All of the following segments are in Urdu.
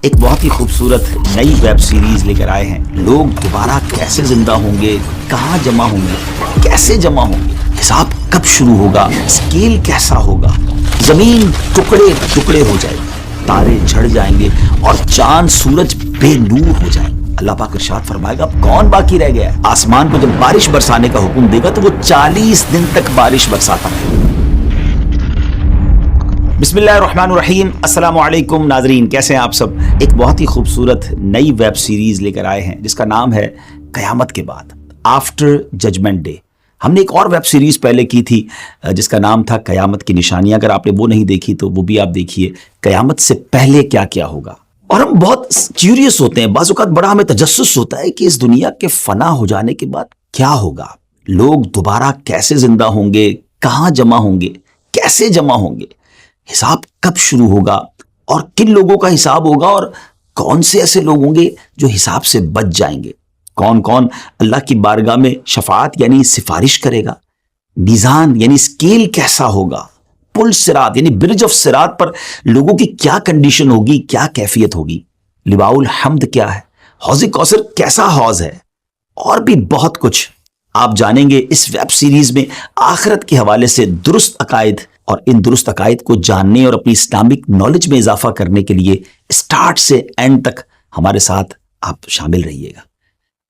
ایک بہت ہی خوبصورت نئی ویب سیریز لے کر آئے ہیں. لوگ دوبارہ کیسے زندہ ہوں گے, کہاں جمع ہوں گے, کیسے جمع ہوں گے, حساب کب شروع ہوگا, اسکیل کیسا ہوگا, زمین ٹکڑے ٹکڑے ہو جائے گی, تارے جھڑ جائیں گے اور چاند سورج بے نور ہو جائیں گے. اللہ پاک ارشاد فرمائے گا اب کون باقی رہ گیا ہے؟ آسمان کو جب بارش برسانے کا حکم دے گا تو وہ 40 دن تک بارش برساتا ہے. بسم اللہ الرحمن الرحیم. السلام علیکم ناظرین, کیسے ہیں آپ سب؟ ایک بہت ہی خوبصورت نئی ویب سیریز لے کر آئے ہیں جس کا نام ہے قیامت کے بعد, آفٹر ججمنٹ ڈے. ہم نے ایک اور ویب سیریز پہلے کی تھی جس کا نام تھا قیامت کی نشانیاں. اگر آپ نے وہ نہیں دیکھی تو وہ بھی آپ دیکھیے, قیامت سے پہلے کیا کیا ہوگا. اور ہم بہت کیوریس ہوتے ہیں, بعض اوقات بڑا ہمیں تجسس ہوتا ہے کہ اس دنیا کے فنا ہو جانے کے بعد کیا ہوگا, لوگ دوبارہ کیسے زندہ ہوں گے, کہاں جمع ہوں گے, کیسے جمع ہوں گے, حساب کب شروع ہوگا اور کن لوگوں کا حساب ہوگا, اور کون سے ایسے لوگ ہوں گے جو حساب سے بچ جائیں گے, کون کون اللہ کی بارگاہ میں شفاعت یعنی سفارش کرے گا, میزان یعنی اسکیل کیسا ہوگا, پل صراط یعنی برج آف صراط پر لوگوں کی کیا کنڈیشن ہوگی, کیا کیفیت ہوگی, لواء الحمد کیا ہے, حوض کوثر کیسا حوض ہے, اور بھی بہت کچھ آپ جانیں گے اس ویب سیریز میں. آخرت کے حوالے سے درست عقائد, اور ان درست عقائد کو جاننے اور اپنی اسلامک نالج میں اضافہ کرنے کے لیے اسٹارٹ سے اینڈ تک ہمارے ساتھ آپ شامل رہیے گا.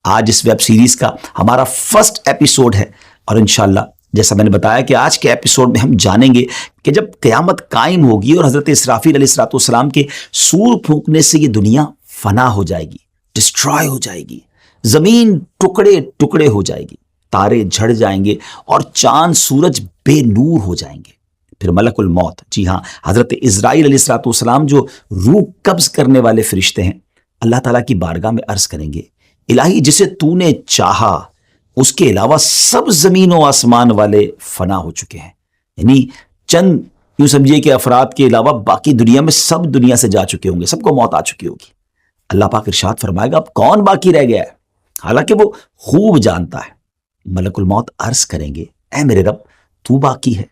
آج اس ویب سیریز کا ہمارا فرسٹ ایپیسوڈ ہے, اور انشاءاللہ جیسا میں نے بتایا کہ آج کے ایپیسوڈ میں ہم جانیں گے کہ جب قیامت قائم ہوگی اور حضرت اسرافیل علیہ السلام کے سور پھونکنے سے یہ دنیا فنا ہو جائے گی, ڈسٹرائے ہو جائے گی, زمین ٹکڑے ٹکڑے ہو جائے گی, تارے جھڑ جائیں گے اور چاند سورج بے نور ہو جائیں گے. پھر ملک الموت, جی ہاں حضرت عزرائیل علیہ السلام جو روح قبض کرنے والے فرشتے ہیں, اللہ تعالیٰ کی بارگاہ میں عرض کریں گے الہی جسے تو نے چاہا اس کے علاوہ سب زمین و آسمان والے فنا ہو چکے ہیں. یعنی چند یوں سمجھیے کہ افراد کے علاوہ باقی دنیا میں سب دنیا سے جا چکے ہوں گے, سب کو موت آ چکی ہوگی. اللہ پاک ارشاد فرمائے گا اب کون باقی رہ گیا ہے, حالانکہ وہ خوب جانتا ہے. ملک الموت عرض کریں گے اے میرے رب تو باقی ہے,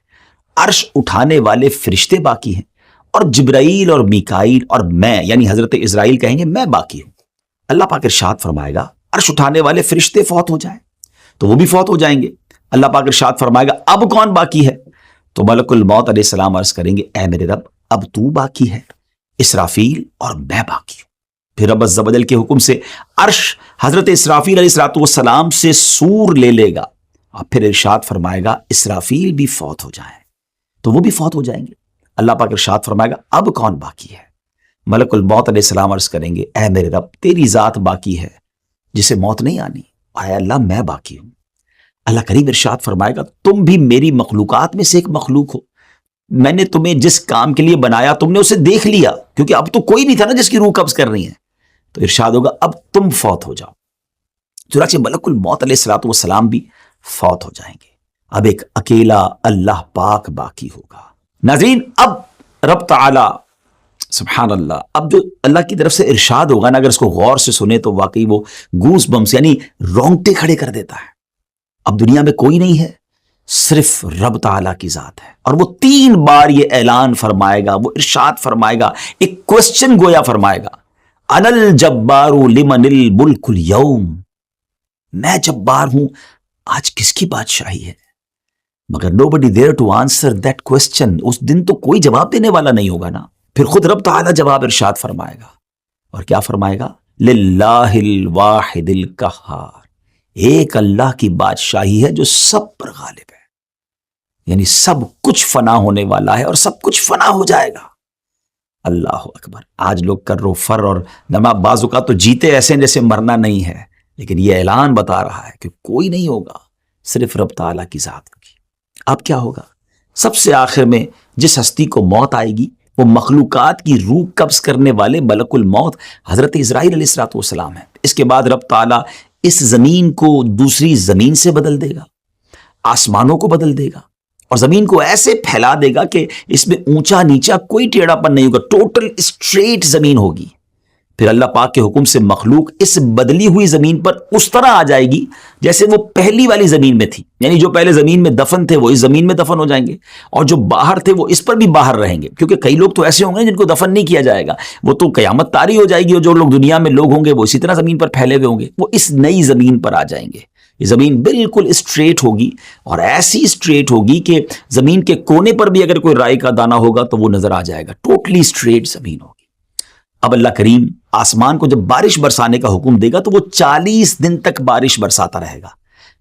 عرش اٹھانے والے فرشتے باقی ہیں, اور جبرائیل اور میکائیل اور میں یعنی حضرت اسرائیل کہیں گے میں باقی ہوں. اللہ پاک ارشاد فرمائے گا عرش اٹھانے والے فرشتے فوت ہو جائیں تو وہ بھی فوت ہو جائیں گے. اللہ پاک ارشاد فرمائے گا اب کون باقی ہے, تو ملک الموت علیہ السلام عرض کریں گے اے میرے رب اب تو باقی ہے, اسرافیل اور میں باقی ہوں. پھر رب عز و جل کے حکم سے عرش حضرت اسرافیل علیہ السلام سے سور لے لے گا, اور پھر ارشاد فرمائے گا اسرافیل بھی فوت ہو جائیں تو وہ بھی فوت ہو جائیں گے. اللہ پاک ارشاد فرمائے گا اب کون باقی ہے, ملک الموت علیہ السلام عرض کریں گے اے میرے رب تیری ذات باقی ہے جسے موت نہیں آنی, اے اللہ میں باقی ہوں. اللہ کریم ارشاد فرمائے گا تم بھی میری مخلوقات میں سے ایک مخلوق ہو, میں نے تمہیں جس کام کے لیے بنایا تم نے اسے دیکھ لیا, کیونکہ اب تو کوئی نہیں تھا نا جس کی روح قبض کر رہی ہے, تو ارشاد ہوگا اب تم فوت ہو جاؤ. چنانچہ ملک الموت علیہ السلام بھی فوت ہو جائیں گے. اب ایک اکیلا اللہ پاک باقی ہوگا. ناظرین اب رب تعالی سبحان اللہ, اب جو اللہ کی طرف سے ارشاد ہوگا نا, اگر اس کو غور سے سنے تو واقعی وہ گوس بمس یعنی رونگٹے کھڑے کر دیتا ہے. اب دنیا میں کوئی نہیں ہے, صرف رب تعالیٰ کی ذات ہے, اور وہ 3 بار یہ اعلان فرمائے گا, وہ ارشاد فرمائے گا, ایک کوسچن گویا فرمائے گا انا الجبار لمن الملک اليوم, میں جبار ہوں آج کس کی بادشاہی ہے. مگر nobody there to answer that question, اس دن تو کوئی جواب دینے والا نہیں ہوگا نا. پھر خود رب تعالیٰ جواب ارشاد فرمائے گا, اور کیا فرمائے گا للہ الواحد القہار, ایک اللہ کی بادشاہی ہے جو سب پر غالب ہے. یعنی سب کچھ فنا ہونے والا ہے اور سب کچھ فنا ہو جائے گا. اللہ اکبر. آج لوگ کر و فر اور نما بعض اوقات تو جیتے ایسے جیسے مرنا نہیں ہے, لیکن یہ اعلان بتا رہا ہے کہ کوئی نہیں ہوگا, صرف رب تعالیٰ کی ذات ہوگی. اب کیا ہوگا, سب سے آخر میں جس ہستی کو موت آئے گی وہ مخلوقات کی روح قبض کرنے والے ملک الموت حضرت اسرائیل علیہ السلام ہے. اس کے بعد رب تعالیٰ اس زمین کو دوسری زمین سے بدل دے گا, آسمانوں کو بدل دے گا, اور زمین کو ایسے پھیلا دے گا کہ اس میں اونچا نیچا کوئی ٹیڑھا پن نہیں ہوگا, ٹوٹل اسٹریٹ زمین ہوگی. پھر اللہ پاک کے حکم سے مخلوق اس بدلی ہوئی زمین پر اس طرح آ جائے گی جیسے وہ پہلی والی زمین میں تھی، یعنی جو پہلے زمین میں دفن تھے وہ اس زمین میں دفن ہو جائیں گے، اور جو باہر تھے وہ اس پر بھی باہر رہیں گے، کیونکہ کئی لوگ تو ایسے ہوں گے جن کو دفن نہیں کیا جائے گا، وہ تو قیامت طاری ہو جائے گی، اور جو لوگ دنیا میں لوگ ہوں گے وہ اسی طرح زمین پر پھیلے ہوئے ہوں گے، وہ اس نئی زمین پر آ جائیں گے۔ یہ زمین بالکل اسٹریٹ ہوگی، اور ایسی اسٹریٹ ہوگی کہ زمین کے کونے پر بھی اگر کوئی رائی کا دانہ ہوگا تو وہ نظر آ جائے گا، ٹوٹلی اسٹریٹ زمین ہوگی۔ اب اللہ کریم آسمان کو جب بارش برسانے کا حکم دے گا تو وہ 40 دن تک بارش برساتا رہے گا،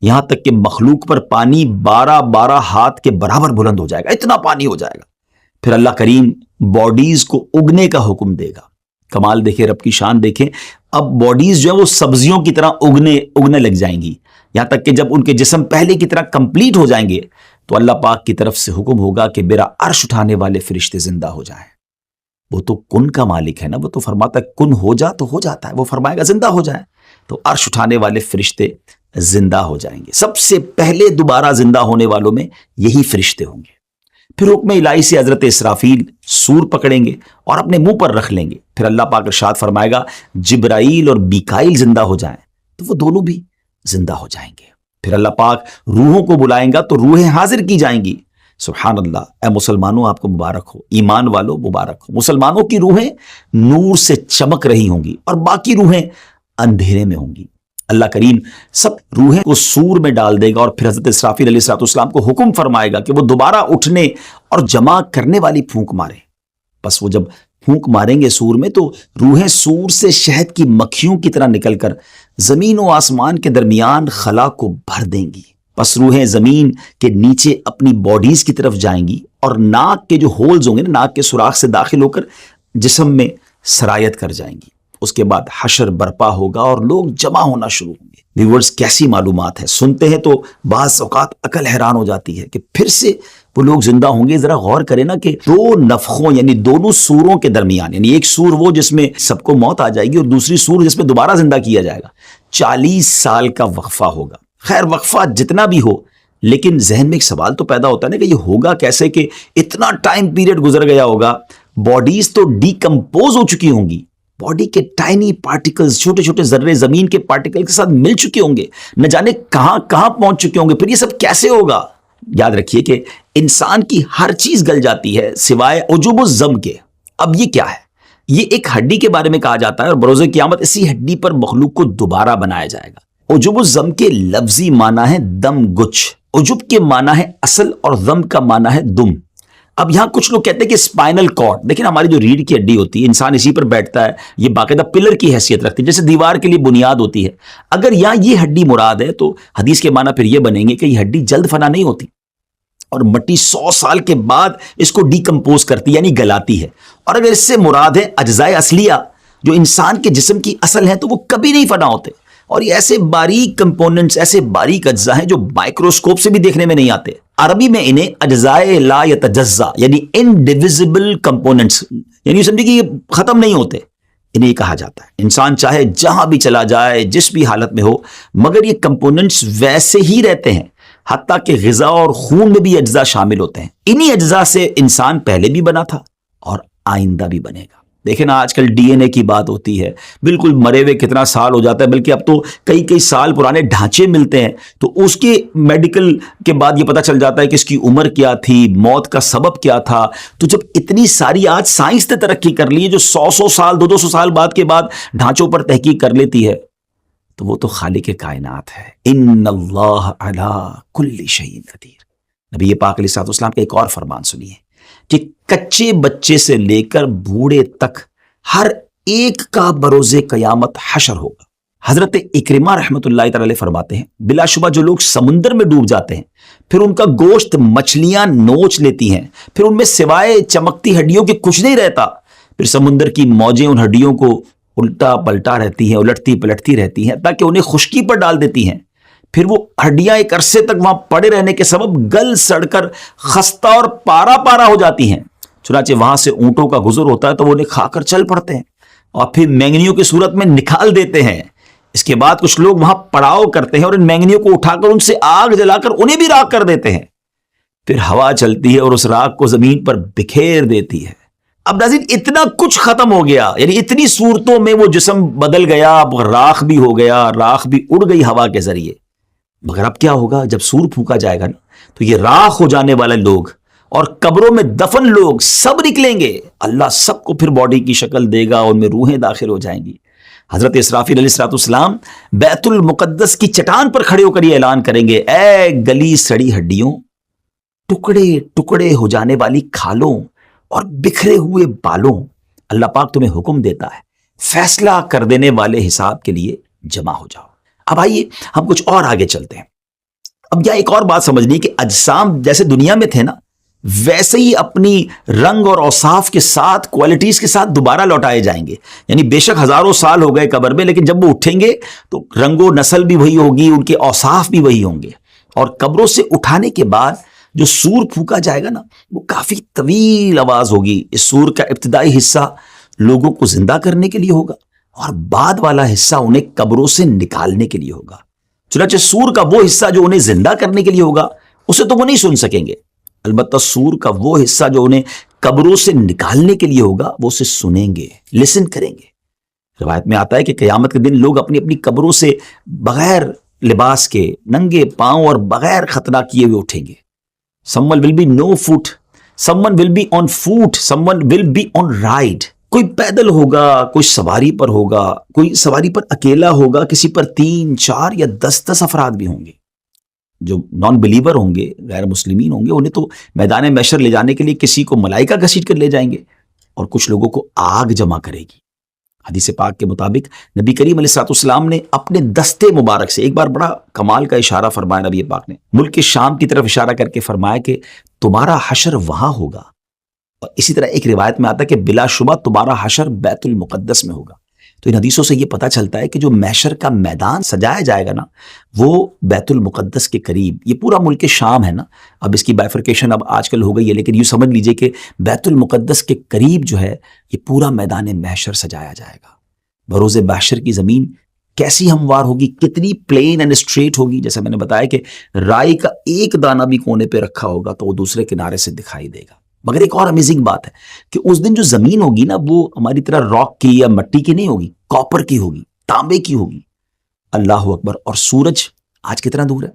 یہاں تک کہ مخلوق پر پانی 12 ہاتھ کے برابر بلند ہو جائے گا، اتنا پانی ہو جائے گا۔ پھر اللہ کریم باڈیز کو اگنے کا حکم دے گا۔ کمال دیکھیں، رب کی شان دیکھیں، اب باڈیز جو ہے وہ سبزیوں کی طرح اگنے لگ جائیں گی، یہاں تک کہ جب ان کے جسم پہلے کی طرح کمپلیٹ ہو جائیں گے تو اللہ پاک کی طرف سے حکم ہوگا کہ میرا عرش اٹھانے والے فرشتے زندہ ہو جائیں۔ وہ تو کن کا مالک ہے نا، وہ تو فرماتا ہے کن ہو جا تو ہو جاتا ہے، وہ فرمائے گا زندہ ہو جائے، تو عرش اٹھانے والے فرشتے زندہ ہو جائیں گے۔ سب سے پہلے دوبارہ زندہ ہونے والوں میں یہی فرشتے ہوں گے۔ پھر حکم الہی سے حضرت اسرافیل سور پکڑیں گے اور اپنے منہ پر رکھ لیں گے، پھر اللہ پاک ارشاد فرمائے گا جبرائیل اور میکائیل زندہ ہو جائیں، تو وہ دونوں بھی زندہ ہو جائیں گے۔ پھر اللہ پاک روحوں کو بلائیں گا تو روحیں حاضر کی جائیں گی۔ سبحان اللہ، اے مسلمانوں آپ کو مبارک ہو، ایمان والوں مبارک ہو۔ مسلمانوں کی روحیں نور سے چمک رہی ہوں گی اور باقی روحیں اندھیرے میں ہوں گی۔ اللہ کریم سب روحیں کو سور میں ڈال دے گا، اور پھر حضرت اسرافیل علیہ السلام کو حکم فرمائے گا کہ وہ دوبارہ اٹھنے اور جمع کرنے والی پھونک مارے۔ بس وہ جب پھونک ماریں گے سور میں تو روحیں سور سے شہد کی مکھیوں کی طرح نکل کر زمین و آسمان کے درمیان خلا کو بھر دیں گی۔ پس روحیں زمین کے نیچے اپنی باڈیز کی طرف جائیں گی، اور ناک کے جو ہولز ہوں گے نا، ناک کے سوراخ سے داخل ہو کر جسم میں سرایت کر جائیں گی۔ اس کے بعد حشر برپا ہوگا اور لوگ جمع ہونا شروع ہوں گے۔ ویورز کیسی معلومات ہے، سنتے ہیں تو بعض اوقات عقل حیران ہو جاتی ہے کہ پھر سے وہ لوگ زندہ ہوں گے۔ ذرا غور کریں نا کہ دو نفخوں یعنی دونوں سوروں کے درمیان، یعنی ایک سور وہ جس میں سب کو موت آ جائے گی، اور دوسری سور جس میں دوبارہ زندہ کیا جائے گا، 40 سال کا وقفہ ہوگا۔ خیر وقفہ جتنا بھی ہو، لیکن ذہن میں ایک سوال تو پیدا ہوتا ہے نا کہ یہ ہوگا کیسے کہ اتنا ٹائم پیریڈ گزر گیا ہوگا، باڈیز تو ڈیکمپوز ہو چکی ہوں گی، باڈی کے ٹائنی پارٹیکلز، چھوٹے چھوٹے ذرے زمین کے پارٹیکل کے ساتھ مل چکے ہوں گے، نہ جانے کہاں کہاں پہنچ چکے ہوں گے، پھر یہ سب کیسے ہوگا؟ یاد رکھیے کہ انسان کی ہر چیز گل جاتی ہے سوائے عجب الضم کے۔ اب یہ کیا ہے؟ یہ ایک ہڈی کے بارے میں کہا جاتا ہے، اور بروز قیامت اسی ہڈی پر مخلوق کو دوبارہ بنایا جائے گا۔ عجب الضم کے لفظی معنی ہے دم گچھ، عجب کے معنی ہے اصل، اور ضم کا معنی ہے دم۔ اب یہاں کچھ لوگ کہتے ہیں کہ اسپائنل کارڈ، دیکھیں ہماری جو ریڑھ کی ہڈی ہوتی ہے، انسان اسی پر بیٹھتا ہے، یہ باقاعدہ پلر کی حیثیت رکھتی ہے، جیسے دیوار کے لیے بنیاد ہوتی ہے۔ اگر یہاں یہ ہڈی مراد ہے تو حدیث کے معنی پھر یہ بنیں گے کہ یہ ہڈی جلد فنا نہیں ہوتی، اور مٹی 100 سال کے بعد اس کو ڈیکمپوز کرتی یعنی گلاتی ہے۔ اور اگر اس سے مراد ہے اجزائے اصلیہ جو انسان کے جسم کی اصل ہیں تو وہ کبھی نہیں فنا ہوتے، اور یہ ایسے باریک کمپوننٹس، ایسے باریک اجزاء ہیں جو مائکروسکوپ سے بھی دیکھنے میں نہیں آتے۔ عربی میں انہیں اجزائے لا یتجزا یعنی انڈیویزبل کمپوننٹس، یعنی سمجھے کہ یہ ختم نہیں ہوتے، انہیں کہا جاتا ہے۔ انسان چاہے جہاں بھی چلا جائے، جس بھی حالت میں ہو، مگر یہ کمپوننٹس ویسے ہی رہتے ہیں، حتیٰ کہ غذا اور خون میں بھی اجزاء شامل ہوتے ہیں۔ انہی اجزاء سے انسان پہلے بھی بنا تھا اور آئندہ بھی بنے گا۔ دیکھیں نا آج کل ڈی این اے کی بات ہوتی ہے، بالکل مرے ہوئے کتنا سال ہو جاتا ہے، بلکہ اب تو کئی سال پرانے ڈھانچے ملتے ہیں، تو اس کے میڈیکل کے بعد یہ پتہ چل جاتا ہے کہ اس کی عمر کیا تھی، موت کا سبب کیا تھا۔ تو جب اتنی ساری آج سائنس نے ترقی کر لی ہے جو 100 سال 200 سال بعد کے بعد ڈھانچوں پر تحقیق کر لیتی ہے، تو وہ تو خالق کائنات ہے۔ ان اللہ علی کل شیء قدیر۔ نبی پاک علیہ السلام کا ایک اور فرمان سنیے کہ کچے بچے سے لے کر بوڑھے تک ہر ایک کا بروز قیامت حشر ہوگا۔ حضرت اکرمہ رحمۃ اللہ تعالی فرماتے ہیں بلا شبہ جو لوگ سمندر میں ڈوب جاتے ہیں، پھر ان کا گوشت مچھلیاں نوچ لیتی ہیں، پھر ان میں سوائے چمکتی ہڈیوں کے کچھ نہیں رہتا، پھر سمندر کی موجیں ان ہڈیوں کو الٹا پلٹا رہتی ہیں، الٹتی پلٹتی رہتی ہیں تاکہ انہیں خشکی پر ڈال دیتی ہیں، پھر وہ ہڈیاں ایک عرصے تک وہاں پڑے رہنے کے سبب گل سڑ کر خستہ اور پارا پارا ہو جاتی ہیں۔ چنانچہ وہاں سے اونٹوں کا گزر ہوتا ہے تو وہ انہیں کھا کر چل پڑتے ہیں اور پھر مینگنیوں کی صورت میں نکال دیتے ہیں۔ اس کے بعد کچھ لوگ وہاں پڑاؤ کرتے ہیں اور ان مینگنیوں کو اٹھا کر ان سے آگ جلا کر انہیں بھی راکھ کر دیتے ہیں، پھر ہوا چلتی ہے اور اس راکھ کو زمین پر بکھیر دیتی ہے۔ اب ناظرین اتنا کچھ ختم ہو گیا، یعنی اتنی صورتوں میں وہ جسم بدل گیا، اب راکھ بھی ہو گیا، راکھ بھی اڑ گئی ہوا کے ذریعے. مگر اب کیا ہوگا جب سور پھونکا جائے گا نا، تو یہ راکھ ہو جانے والے لوگ اور قبروں میں دفن لوگ سب نکلیں گے. اللہ سب کو پھر باڈی کی شکل دے گا، ان میں روحیں داخل ہو جائیں گی. حضرت اسرافیل علیہ السلام بیت المقدس کی چٹان پر کھڑے ہو کر یہ اعلان کریں گے، اے گلی سڑی ہڈیوں، ٹکڑے ٹکڑے ہو جانے والی کھالوں اور بکھرے ہوئے بالوں، اللہ پاک تمہیں حکم دیتا ہے فیصلہ کر دینے والے حساب کے لیے جمع ہو جاؤ. اب آئیے ہم کچھ اور آگے چلتے ہیں. اب یہاں ایک اور بات سمجھنی کہ اجسام جیسے دنیا میں تھے نا، ویسے ہی اپنی رنگ اور اوصاف کے ساتھ، کوالٹیز کے ساتھ دوبارہ لوٹائے جائیں گے. یعنی بے شک ہزاروں سال ہو گئے قبر میں، لیکن جب وہ اٹھیں گے تو رنگ و نسل بھی وہی ہوگی، ان کے اوصاف بھی وہی ہوں گے. اور قبروں سے اٹھانے کے بعد جو سور پھونکا جائے گا نا، وہ کافی طویل آواز ہوگی. اس سور کا ابتدائی حصہ لوگوں کو زندہ کرنے کے لیے ہوگا اور بعد والا حصہ انہیں قبروں سے نکالنے کے لیے ہوگا. چنانچہ سور کا وہ حصہ جو انہیں زندہ کرنے کے لیے ہوگا اسے تو وہ نہیں سن سکیں گے، البتہ سور کا وہ حصہ جو انہیں قبروں سے نکالنے کے لیے ہوگا وہ اسے سنیں گے، لسن کریں گے. روایت میں آتا ہے کہ قیامت کے دن لوگ اپنی اپنی قبروں سے بغیر لباس کے، ننگے پاؤں اور بغیر ختنہ کیے ہوئے اٹھیں گے. someone will be no foot, someone will be on foot, someone will be on ride. کوئی پیدل ہوگا، کوئی سواری پر ہوگا، کوئی سواری پر اکیلا ہوگا، کسی پر 3 4 یا 10 افراد بھی ہوں گے. جو نان بلیور ہوں گے، غیر مسلمین ہوں گے، انہیں تو میدان محشر لے جانے کے لیے کسی کو ملائکہ گھسیٹ کر لے جائیں گے اور کچھ لوگوں کو آگ جمع کرے گی. حدیث پاک کے مطابق نبی کریم علیہ السلام نے اپنے دستے مبارک سے ایک بار بڑا کمال کا اشارہ فرمایا. نبی پاک نے ملک کے شام کی طرف اشارہ کر کے فرمایا کہ تمہارا حشر وہاں ہوگا. اور اسی طرح ایک روایت میں آتا ہے کہ بلا شبہ تمہارا حشر بیت المقدس میں ہوگا. تو ان حدیثوں سے یہ پتہ چلتا ہے کہ جو محشر کا میدان سجایا جائے گا نا، وہ بیت المقدس کے قریب، یہ پورا ملک شام ہے نا، اب اس کی بائفرکیشن اب آج کل ہو گئی ہے، لیکن یوں سمجھ لیجئے کہ بیت المقدس کے قریب جو ہے یہ پورا میدان محشر سجایا جائے گا. بروز محشر کی زمین کیسی ہموار ہوگی، کتنی پلین اینڈ اسٹریٹ ہوگی. جیسے میں نے بتایا کہ رائی کا ایک دانہ بھی کونے پہ رکھا ہوگا تو وہ دوسرے کنارے سے دکھائی دے گا. مگر ایک اور امیزنگ بات ہے کہ اس دن جو زمین ہوگی نا، وہ ہماری طرح راک کی یا مٹی کی نہیں ہوگی، کاپر کی ہوگی، تانبے کی ہوگی. اللہ اکبر. اور سورج آج کتنا دور ہے؟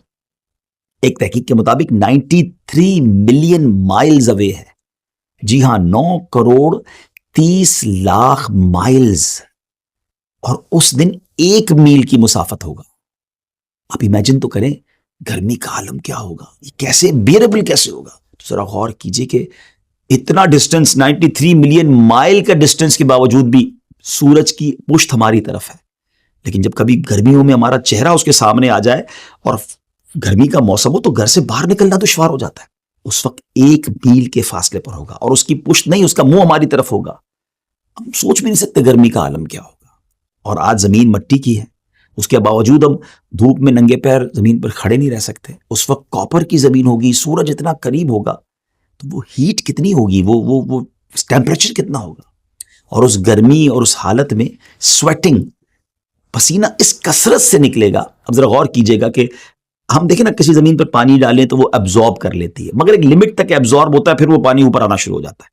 ایک تحقیق کے مطابق 93 ملین مائلز اوے ہے. جی ہاں، 9 کروڑ 30 لاکھ مائلز. اور اس دن 1 میل کی مسافت ہوگا. آپ امیجن تو کریں گرمی کا عالم کیا ہوگا، یہ کیسے بیئربل کیسے ہوگا. تو ذرا غور کیجئے کہ اتنا ڈسٹنس، 93 ملین مائل کا ڈسٹنس کے باوجود بھی سورج کی پشت ہماری طرف ہے. لیکن جب کبھی گرمیوں میں ہمارا چہرہ اس کے سامنے آ جائے اور گرمی کا موسم ہو تو گھر سے باہر نکلنا دشوار ہو جاتا ہے. اس وقت 1 میل کے فاصلے پر ہوگا اور اس کی پشت نہیں، اس کا منہ ہماری طرف ہوگا. ہم سوچ بھی نہیں سکتے گرمی کا عالم کیا ہوگا. اور آج زمین مٹی کی ہے، اس کے باوجود ہم دھوپ میں ننگے پیر زمین پر کھڑے نہیں رہ سکتے. اس وقت کاپر کی زمین ہوگی، سورج اتنا قریب ہوگا تو وہ ہیٹ کتنی ہوگی، وہ ٹیمپریچر کتنا ہوگا. اور اس گرمی اور اس حالت میں سویٹنگ، پسینہ اس کثرت سے نکلے گا. اب ذرا غور کیجئے گا کہ ہم دیکھیں نا کسی زمین پر پانی ڈالیں تو وہ ایبزارب کر لیتی ہے، مگر ایک لمٹ تک ایبزارب ہوتا ہے، پھر وہ پانی اوپر آنا شروع ہو جاتا ہے.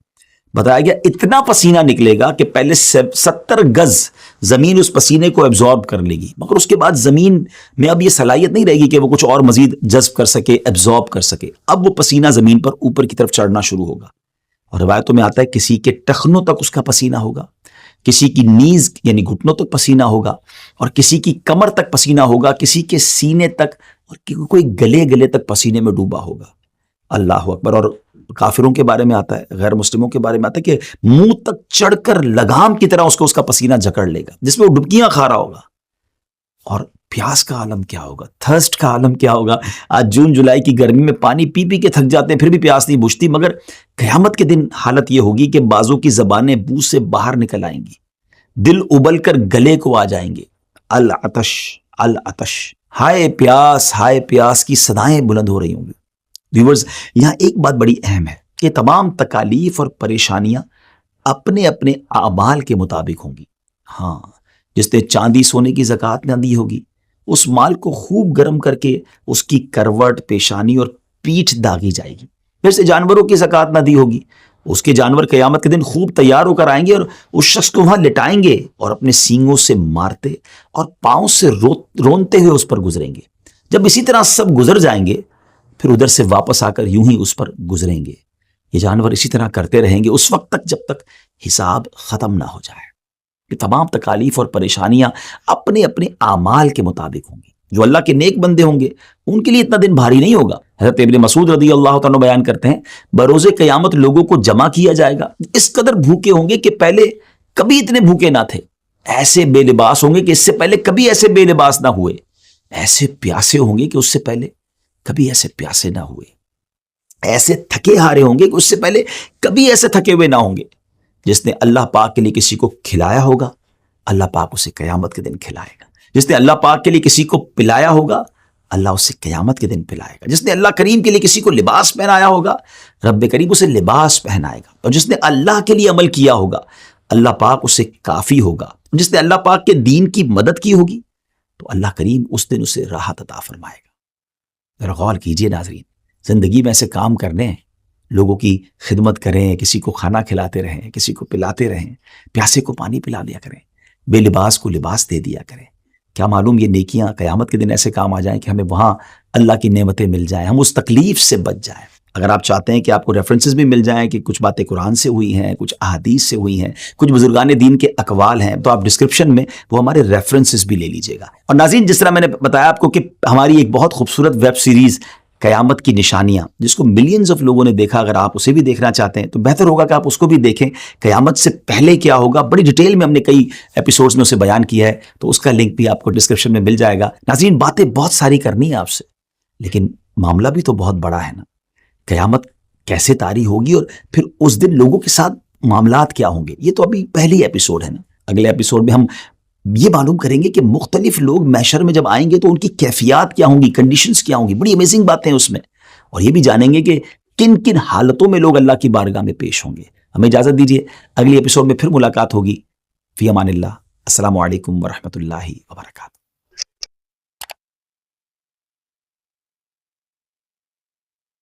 بتایا گیا اتنا پسینہ نکلے گا کہ پہلے 70 گز زمین اس پسینے کو ایبزارب کر لے گی، مگر اس کے بعد زمین میں اب یہ صلاحیت نہیں رہے گی کہ وہ کچھ اور مزید جذب کر سکے، ایبزارب کر سکے. اب وہ پسینہ زمین پر اوپر کی طرف چڑھنا شروع ہوگا. اور روایتوں میں آتا ہے کسی کے ٹخنوں تک اس کا پسینہ ہوگا، کسی کی نیز یعنی گھٹنوں تک پسینہ ہوگا، اور کسی کی کمر تک پسینہ ہوگا، کسی کے سینے تک، اور کوئی گلے تک پسینے میں ڈوبا ہوگا. اللہ اکبر. اور کافروں کے بارے میں آتا ہے، غیر مسلموں کے بارے میں آتا ہے کہ منہ تک چڑھ کر لگام کی طرح اس کا پسینہ جکڑ لے گا، جس میں وہ ڈبکیاں کھا رہا ہوگا. اور پیاس کا عالم کیا ہوگا، تھرسٹ کا عالم کیا ہوگا. آج جون جولائی کی گرمی میں پانی پی پی کے تھک جاتے ہیں، پھر بھی پیاس نہیں بجھتی، مگر قیامت کے دن حالت یہ ہوگی کہ بعضوں کی زبانیں بو سے باہر نکل آئیں گی، دل ابل کر گلے کو آ جائیں گے. العطش العطش، ہائے پیاس کی صدائیں بلند ہو رہی ہوں گی. ویورز، یہاں ایک بات بڑی اہم ہے کہ تمام تکالیف اور پریشانیاں اپنے اپنے اعمال کے مطابق ہوں گی. ہاں، جس نے چاندی سونے کی زکوٰۃ نہ دی ہوگی، اس مال کو خوب گرم کر کے اس کی کروٹ، پیشانی اور پیٹھ داغی جائے گی. پھر سے جانوروں کی زکوٰۃ نہ دی ہوگی اس کے جانور قیامت کے دن خوب تیار ہو کر آئیں گے اور اس شخص کو وہاں لٹائیں گے اور اپنے سینگوں سے مارتے اور پاؤں سے رونتے ہوئے اس پر گزریں گے. جب اسی طرح سب گزر جائیں گے پھر ادھر سے واپس آ کر یوں ہی اس پر گزریں گے. یہ جانور اسی طرح کرتے رہیں گے اس وقت تک جب تک حساب ختم نہ ہو جائے. یہ تمام تکالیف اور پریشانیاں اپنے اپنے اعمال کے مطابق ہوں گی. جو اللہ کے نیک بندے ہوں گے ان کے لیے اتنا دن بھاری نہیں ہوگا. حضرت ابن مسعود رضی اللہ تعالیٰ بیان کرتے ہیں بروز قیامت لوگوں کو جمع کیا جائے گا اس قدر بھوکے ہوں گے کہ پہلے کبھی اتنے بھوکے نہ تھے. ایسے بے لباس ہوں گے کہ اس سے پہلے کبھی ایسے بے لباس نہ ہوئے. ایسے پیاسے ہوں گے کہ اس سے پہلے کبھی ایسے پیاسے نہ ہوئے. ایسے تھکے ہارے ہوں گے کہ اس سے پہلے کبھی ایسے تھکے ہوئے نہ ہوں گے. جس نے اللہ پاک کے لیے کسی کو کھلایا ہوگا اللہ پاک اسے قیامت کے دن کھلائے گا. جس نے اللہ پاک کے لیے کسی کو پلایا ہوگا اللہ اسے قیامت کے دن پلائے گا. جس نے اللہ کریم کے لیے کسی کو لباس پہنایا ہوگا رب کریم اسے لباس پہنائے گا. اور جس نے اللہ کے لیے عمل کیا ہوگا اللہ پاک اسے کافی ہوگا. جس نے اللہ پاک کے دین کی مدد کی ہوگی تو اللہ کریم اس دن اسے راحت عطا فرمائے گا. ذرا غور کیجئے ناظرین، زندگی میں ایسے کام کرنے ہیں، لوگوں کی خدمت کریں، کسی کو کھانا کھلاتے رہیں، کسی کو پلاتے رہیں، پیاسے کو پانی پلا دیا کریں، بے لباس کو لباس دے دیا کریں. کیا معلوم یہ نیکیاں قیامت کے دن ایسے کام آ جائیں کہ ہمیں وہاں اللہ کی نعمتیں مل جائیں، ہم اس تکلیف سے بچ جائیں. اگر آپ چاہتے ہیں کہ آپ کو ریفرنسز بھی مل جائیں کہ کچھ باتیں قرآن سے ہوئی ہیں، کچھ احادیث سے ہوئی ہیں، کچھ بزرگان دین کے اقوال ہیں، تو آپ ڈسکرپشن میں وہ ہمارے ریفرنسز بھی لے لیجئے گا. اور ناظرین جس طرح میں نے بتایا آپ کو کہ ہماری ایک بہت خوبصورت ویب سیریز قیامت کی نشانیاں جس کو ملینز آف لوگوں نے دیکھا، اگر آپ اسے بھی دیکھنا چاہتے ہیں تو بہتر ہوگا کہ آپ اس کو بھی دیکھیں. قیامت سے پہلے کیا ہوگا بڑی ڈیٹیل میں ہم نے کئی ایپیسوڈز میں اسے بیان کیا ہے، تو اس کا لنک بھی آپ کو ڈسکرپشن میں مل جائے گا. ناظرین باتیں بہت ساری کرنی ہے آپ سے، لیکن معاملہ بھی تو بہت بڑا ہے نا. قیامت کیسے طاری ہوگی اور پھر اس دن لوگوں کے ساتھ معاملات کیا ہوں گے، یہ تو ابھی پہلی ایپیسوڈ ہے نا. اگلے ایپیسوڈ میں ہم یہ معلوم کریں گے کہ مختلف لوگ محشر میں جب آئیں گے تو ان کی کیفیات کیا ہوں گی، کنڈیشنز کیا ہوں گی. بڑی امیزنگ باتیں ہیں اس میں، اور یہ بھی جانیں گے کہ کن کن حالتوں میں لوگ اللہ کی بارگاہ میں پیش ہوں گے. ہمیں اجازت دیجیے، اگلی ایپیسوڈ میں پھر ملاقات ہوگی. فی امان اللہ. السلام علیکم ورحمۃ اللہ وبرکاتہ.